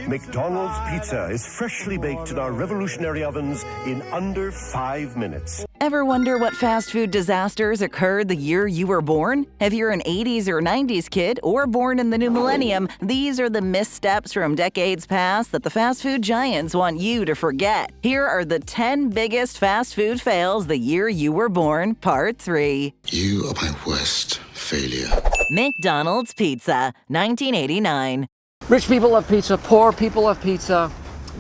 McDonald's pizza is freshly baked in our revolutionary ovens in under 5 minutes. Ever wonder what fast food disasters occurred the year you were born? If you're an 80s or 90s kid or born in the new millennium, these are the missteps from decades past that the fast food giants want you to forget. Here are the 10 biggest fast food fails the year you were born, Part 3. You are my worst failure. McDonald's Pizza, 1989. Rich people love pizza, poor people love pizza,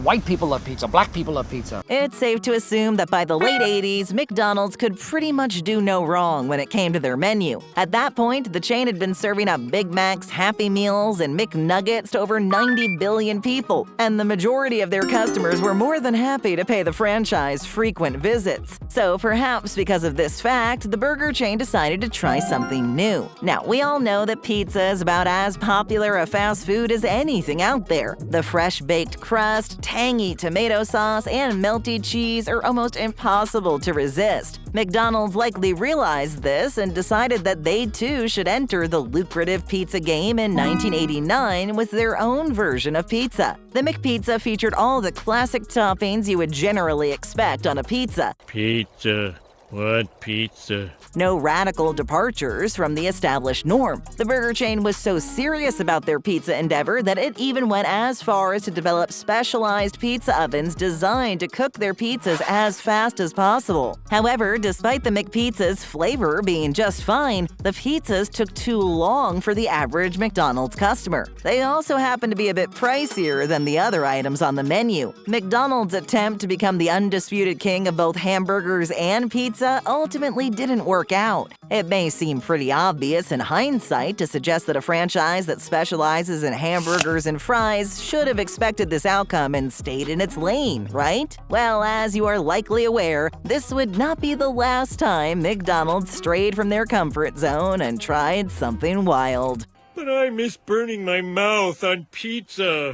white people love pizza, black people love pizza. It's safe to assume that by the late 80s, McDonald's could pretty much do no wrong when it came to their menu. At that point, the chain had been serving up Big Macs, Happy Meals, and McNuggets to over 90 billion people, and the majority of their customers were more than happy to pay the franchise frequent visits. So perhaps because of this fact, the burger chain decided to try something new. Now, we all know that pizza is about as popular a fast food as anything out there. The fresh-baked crust, tangy tomato sauce, and melty cheese are almost impossible to resist. McDonald's likely realized this and decided that they too should enter the lucrative pizza game in 1989 with their own version of pizza. The McPizza featured all the classic toppings you would generally expect on a pizza. Pizza. What pizza? No radical departures from the established norm. The burger chain was so serious about their pizza endeavor that it even went as far as to develop specialized pizza ovens designed to cook their pizzas as fast as possible. However, despite the McPizza's flavor being just fine, the pizzas took too long for the average McDonald's customer. They also happened to be a bit pricier than the other items on the menu. McDonald's attempt to become the undisputed king of both hamburgers and pizza ultimately didn't work out. It may seem pretty obvious in hindsight to suggest that a franchise that specializes in hamburgers and fries should have expected this outcome and stayed in its lane, right? Well, as you are likely aware, this would not be the last time McDonald's strayed from their comfort zone and tried something wild. But I miss burning my mouth on pizza.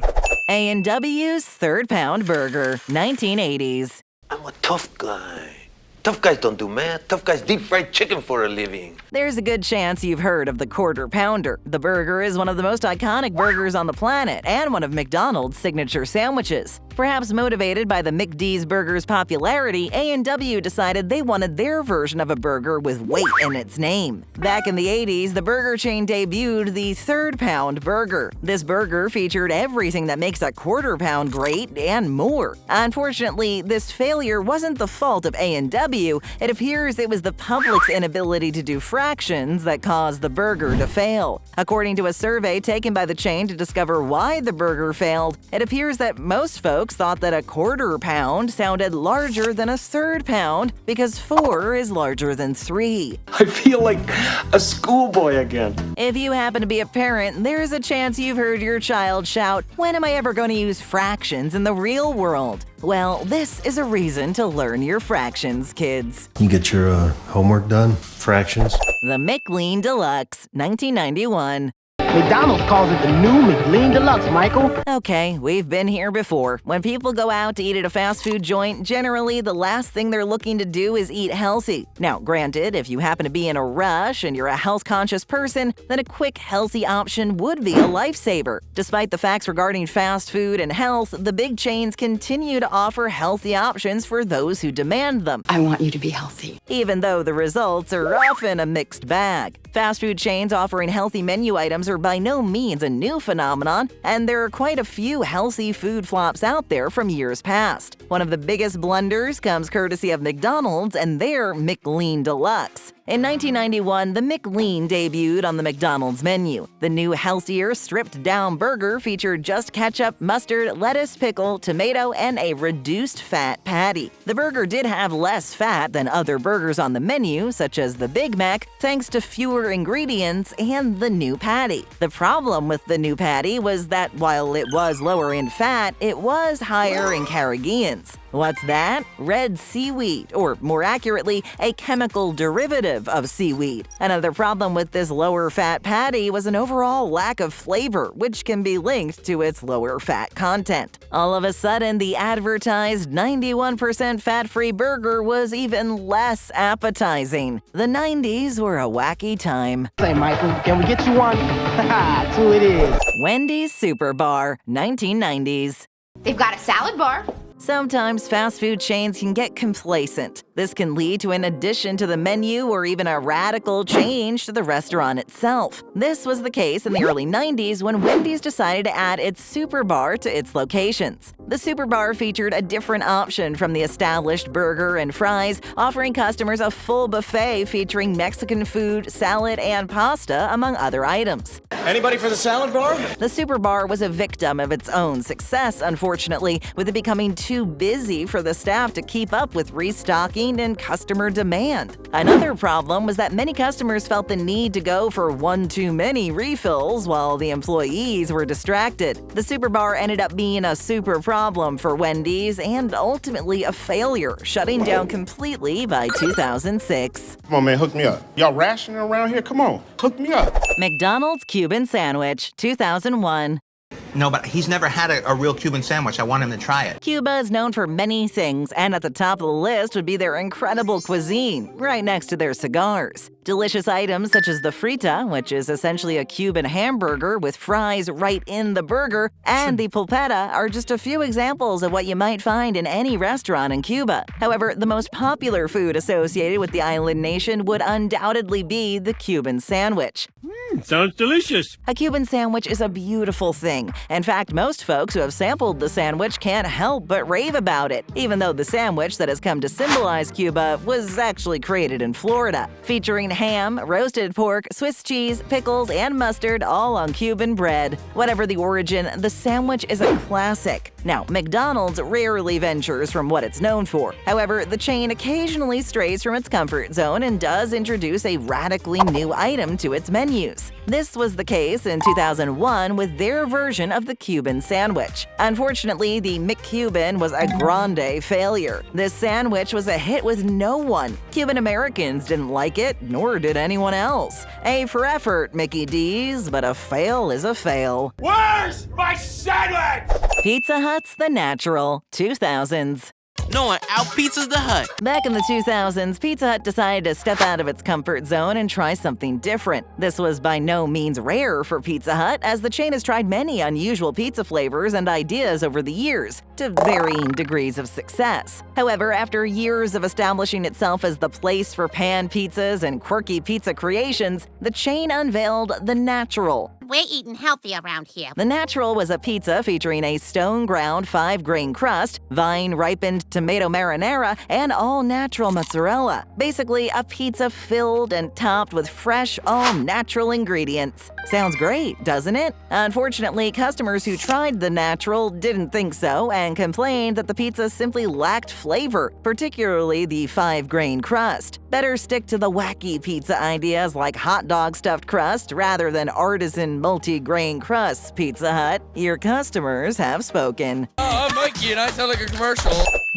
A&W's Third Pound Burger, 1980s. I'm a tough guy. Tough guys don't do math. Tough guys deep fried chicken for a living. There's a good chance you've heard of the Quarter Pounder. The burger is one of the most iconic burgers on the planet and one of McDonald's signature sandwiches. Perhaps motivated by the McD's burger's popularity, A&W decided they wanted their version of a burger with weight in its name. Back in the 80s, the burger chain debuted the Third Pound Burger. This burger featured everything that makes a quarter pound great and more. Unfortunately, this failure wasn't the fault of A&W. It appears it was the public's inability to do fractions that caused the burger to fail. According to a survey taken by the chain to discover why the burger failed, it appears that most folks thought that a quarter pound sounded larger than a third pound because 4 is larger than 3. I feel like a schoolboy again. If you happen to be a parent, there's a chance you've heard your child shout, "When am I ever going to use fractions in the real world?" Well, this is a reason to learn your fractions, kids. You get your homework done? Fractions? The McLean Deluxe, 1991. McDonald's calls it the new McLean Deluxe, Michael. Okay, we've been here before. When people go out to eat at a fast food joint, generally the last thing they're looking to do is eat healthy. Now, granted, if you happen to be in a rush and you're a health-conscious person, then a quick, healthy option would be a lifesaver. Despite the facts regarding fast food and health, the big chains continue to offer healthy options for those who demand them. I want you to be healthy. Even though the results are often a mixed bag. Fast food chains offering healthy menu items are by no means a new phenomenon, and there are quite a few healthy food flops out there from years past. One of the biggest blunders comes courtesy of McDonald's and their McLean Deluxe. In 1991, the McLean debuted on the McDonald's menu. The new, healthier, stripped-down burger featured just ketchup, mustard, lettuce, pickle, tomato, and a reduced-fat patty. The burger did have less fat than other burgers on the menu, such as the Big Mac, thanks to fewer ingredients and the new patty. The problem with the new patty was that while it was lower in fat, it was higher in carrageenans. What's that? Red seaweed, or more accurately, a chemical derivative of seaweed. Another problem with this lower-fat patty was an overall lack of flavor, which can be linked to its lower fat content. All of a sudden, the advertised 91% fat-free burger was even less appetizing. The 90s were a wacky time. Hey, Michael, can we get you one? That's who it is. Wendy's Super Bar, 1990s. They've got a salad bar. Sometimes fast food chains can get complacent. This can lead to an addition to the menu or even a radical change to the restaurant itself. This was the case in the early 90s when Wendy's decided to add its Super Bar to its locations. The Super Bar featured a different option from the established burger and fries, offering customers a full buffet featuring Mexican food, salad, and pasta, among other items. Anybody for the salad bar? The Super Bar was a victim of its own success, unfortunately, with it becoming too busy for the staff to keep up with restocking and customer demand. Another problem was that many customers felt the need to go for one too many refills while the employees were distracted. The Super Bar ended up being a super problem for Wendy's and ultimately a failure, shutting down completely by 2006. Come on, man, hook me up. Y'all rationing around here? Come on, hook me up. McDonald's Cuban sandwich, 2001. No, but he's never had a real Cuban sandwich. I want him to try it. Cuba is known for many things, and at the top of the list would be their incredible cuisine, right next to their cigars. Delicious items such as the frita, which is essentially a Cuban hamburger with fries right in the burger, and the pulpeta are just a few examples of what you might find in any restaurant in Cuba. However, the most popular food associated with the island nation would undoubtedly be the Cuban sandwich. Sounds delicious. A Cuban sandwich is a beautiful thing. In fact, most folks who have sampled the sandwich can't help but rave about it, even though the sandwich that has come to symbolize Cuba was actually created in Florida, featuring ham, roasted pork, Swiss cheese, pickles, and mustard, all on Cuban bread. Whatever the origin, the sandwich is a classic. Now, McDonald's rarely ventures from what it's known for. However, the chain occasionally strays from its comfort zone and does introduce a radically new item to its menus. This was the case in 2001 with their version of the Cuban sandwich. Unfortunately, the McCuban was a grande failure. This sandwich was a hit with no one. Cuban Americans didn't like it, nor did anyone else. A for effort, Mickey D's, but a fail is a fail. Where's my sandwich? Pizza Hut's The Natural, 2000s. No one out-pizzas the Hut. Back in the 2000s, Pizza Hut decided to step out of its comfort zone and try something different. This was by no means rare for Pizza Hut, as the chain has tried many unusual pizza flavors and ideas over the years, to varying degrees of success. However, after years of establishing itself as the place for pan pizzas and quirky pizza creations, the chain unveiled The Natural. We're eating healthy around here. The Natural was a pizza featuring a stone-ground 5-grain crust, vine-ripened tomato marinara, and all-natural mozzarella. Basically, a pizza filled and topped with fresh, all-natural ingredients. Sounds great, doesn't it? Unfortunately, customers who tried The Natural didn't think so and complained that the pizza simply lacked flavor, particularly the 5-grain crust. Better stick to the wacky pizza ideas like hot dog stuffed crust rather than artisan multi-grain crusts, Pizza Hut. Your customers have spoken. I'm Mikey and I sound like a commercial.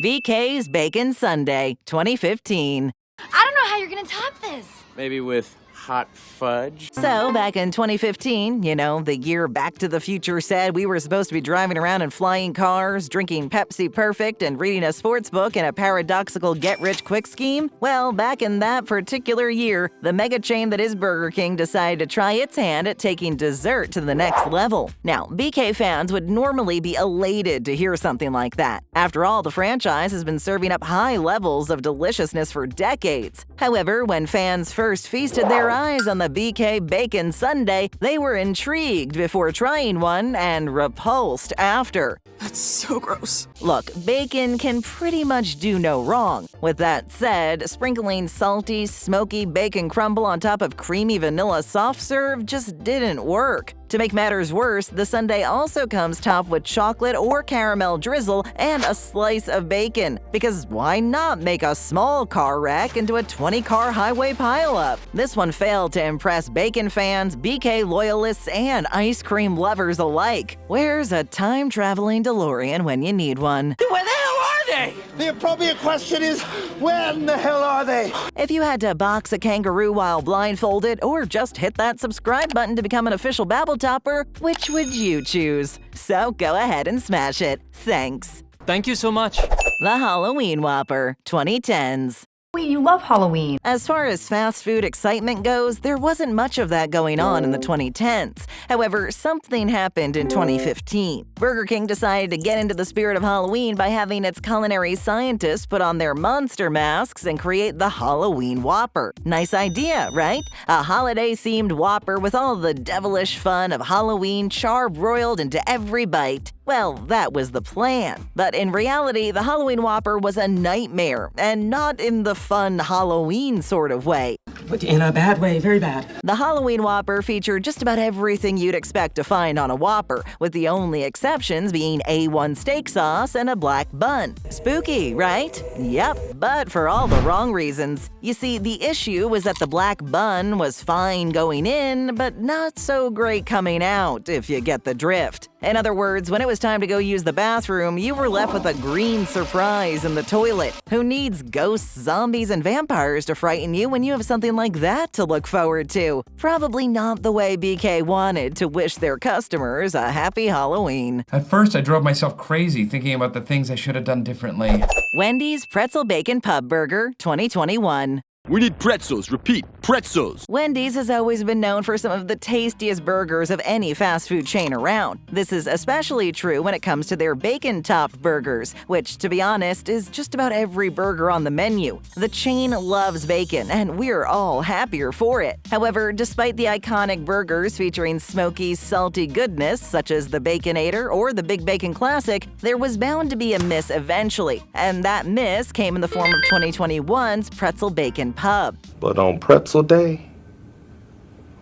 BK's Bacon Sundae, 2015. I don't know how you're gonna top this. Maybe with hot fudge. So, back in 2015, the year Back to the Future said we were supposed to be driving around in flying cars, drinking Pepsi Perfect, and reading a sports book in a paradoxical get-rich-quick scheme? Well, back in that particular year, the mega chain that is Burger King decided to try its hand at taking dessert to the next level. Now, BK fans would normally be elated to hear something like that. After all, the franchise has been serving up high levels of deliciousness for decades. However, when fans first feasted their eyes on the BK Bacon Sundae, they were intrigued before trying one and repulsed after. That's so gross. Look, bacon can pretty much do no wrong. With that said, sprinkling salty, smoky bacon crumble on top of creamy vanilla soft serve just didn't work. To make matters worse, the sundae also comes topped with chocolate or caramel drizzle and a slice of bacon. Because why not make a small car wreck into a 20-car highway pileup? This one failed to impress bacon fans, BK loyalists, and ice cream lovers alike. Where's a time-traveling DeLorean when you need one? Where the hell are Sundae! The appropriate question is, when the hell are they? If you had to box a kangaroo while blindfolded, or just hit that subscribe button to become an official BabbleTopper, which would you choose? So go ahead and smash it. Thanks. Thank you so much. The Halloween Whopper, 2010s. Wait, you love Halloween. As far as fast food excitement goes, there wasn't much of that going on in the 2010s. However, something happened in 2015. Burger King decided to get into the spirit of Halloween by having its culinary scientists put on their monster masks and create the Halloween Whopper. Nice idea, right? A holiday-themed Whopper with all the devilish fun of Halloween charbroiled into every bite. Well, that was the plan. But in reality, the Halloween Whopper was a nightmare, and not in the fun Halloween sort of way. But in a bad way, very bad. The Halloween Whopper featured just about everything you'd expect to find on a Whopper, with the only exceptions being A1 steak sauce and a black bun. Spooky, right? Yep, but for all the wrong reasons. You see, the issue was that the black bun was fine going in, but not so great coming out, if you get the drift. In other words, when it was time to go use the bathroom, you were left with a green surprise in the toilet. Who needs ghosts, zombies, and vampires to frighten you when you have something like that to look forward to? Probably not the way BK wanted to wish their customers a happy Halloween. At first, I drove myself crazy thinking about the things I should have done differently. Wendy's Pretzel Bacon Pub Burger, 2021. We need pretzels. Repeat, pretzels. Wendy's has always been known for some of the tastiest burgers of any fast food chain around. This is especially true when it comes to their bacon-topped burgers, which, to be honest, is just about every burger on the menu. The chain loves bacon, and we're all happier for it. However, despite the iconic burgers featuring smoky, salty goodness, such as the Baconator or the Big Bacon Classic, there was bound to be a miss eventually, and that miss came in the form of 2021's Pretzel Bacon Pub. But on Pretzel Day,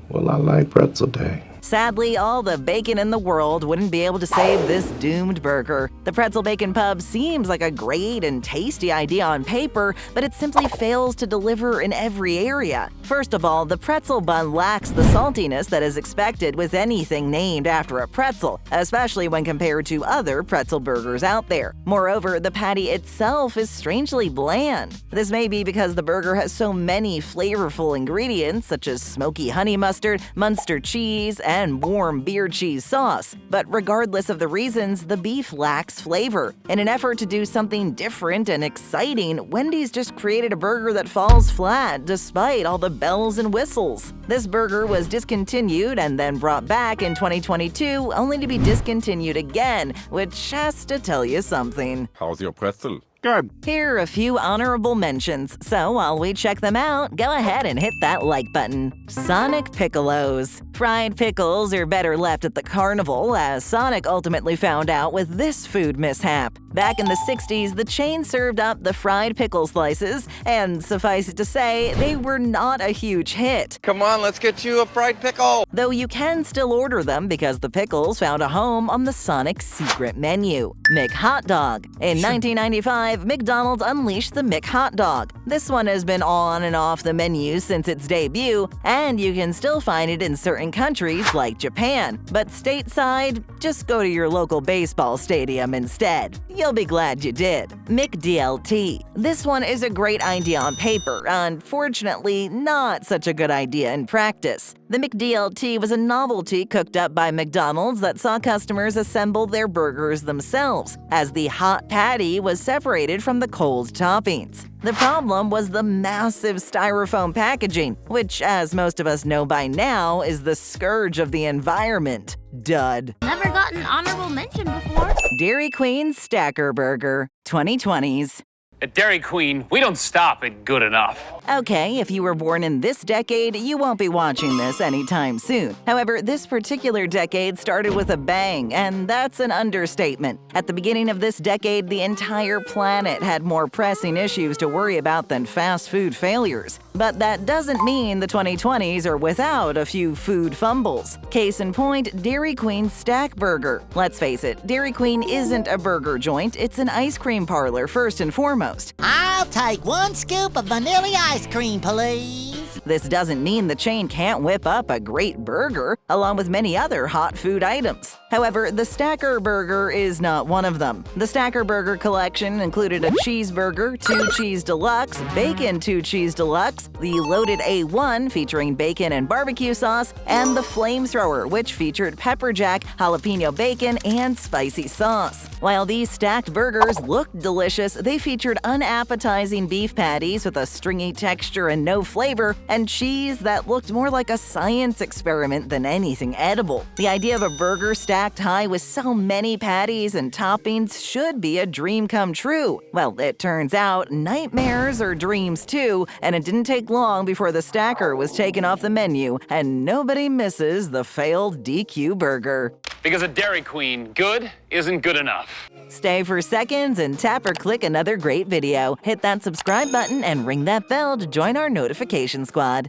well, I like Pretzel Day. Sadly, all the bacon in the world wouldn't be able to save this doomed burger. The Pretzel Bacon Pub seems like a great and tasty idea on paper, but it simply fails to deliver in every area. First of all, the pretzel bun lacks the saltiness that is expected with anything named after a pretzel, especially when compared to other pretzel burgers out there. Moreover, the patty itself is strangely bland. This may be because the burger has so many flavorful ingredients such as smoky honey mustard, Munster cheese, and warm beer cheese sauce. But regardless of the reasons, the beef lacks flavor. In an effort to do something different and exciting, Wendy's just created a burger that falls flat despite all the bells and whistles. This burger was discontinued and then brought back in 2022, only to be discontinued again, which has to tell you something. How's your pretzel? Good. Here are a few honorable mentions, so while we check them out, go ahead and hit that like button. Sonic Piccolos. Fried pickles are better left at the carnival, as Sonic ultimately found out with this food mishap. Back in the 60s, the chain served up the fried pickle slices, and suffice it to say, they were not a huge hit. Come on, let's get you a fried pickle! Though you can still order them because the pickles found a home on the Sonic secret menu. McHotdog. In 1995, McDonald's unleashed the McHotdog. This one has been on and off the menu since its debut, and you can still find it in certain countries like Japan. But stateside, just go to your local baseball stadium instead. You'll be glad you did. McDLT. This one is a great idea on paper, unfortunately not such a good idea in practice. The McDLT was a novelty cooked up by McDonald's that saw customers assemble their burgers themselves, as the hot patty was separated from the cold toppings. The problem was the massive styrofoam packaging, which, as most of us know by now, is the scourge of the environment. Dud. Never got an honorable mention before. Dairy Queen Stacker Burger, 2020s. At Dairy Queen, we don't stop at good enough. Okay, if you were born in this decade, you won't be watching this anytime soon. However, this particular decade started with a bang, and that's an understatement. At the beginning of this decade, the entire planet had more pressing issues to worry about than fast food failures. But that doesn't mean the 2020s are without a few food fumbles. Case in point, Dairy Queen Stack Burger. Let's face it, Dairy Queen isn't a burger joint, it's an ice cream parlor first and foremost. I'll take 1 scoop of vanilla ice cream, please. This doesn't mean the chain can't whip up a great burger, along with many other hot food items. However, the Stacker Burger is not one of them. The Stacker Burger collection included a cheeseburger, 2 cheese deluxe, bacon 2 cheese deluxe, the loaded A1 featuring bacon and barbecue sauce, and the flamethrower, which featured pepper jack, jalapeno bacon, and spicy sauce. While these stacked burgers looked delicious, they featured unappetizing beef patties with a stringy texture and no flavor, and cheese that looked more like a science experiment than anything edible. The idea of a burger stacked high with so many patties and toppings should be a dream come true. Well, it turns out nightmares are dreams too, and it didn't take long before the stacker was taken off the menu, and nobody misses the failed DQ burger. Because a Dairy Queen, good isn't good enough. Stay for seconds and tap or click another great video. Hit that subscribe button and ring that bell to join our notification squad.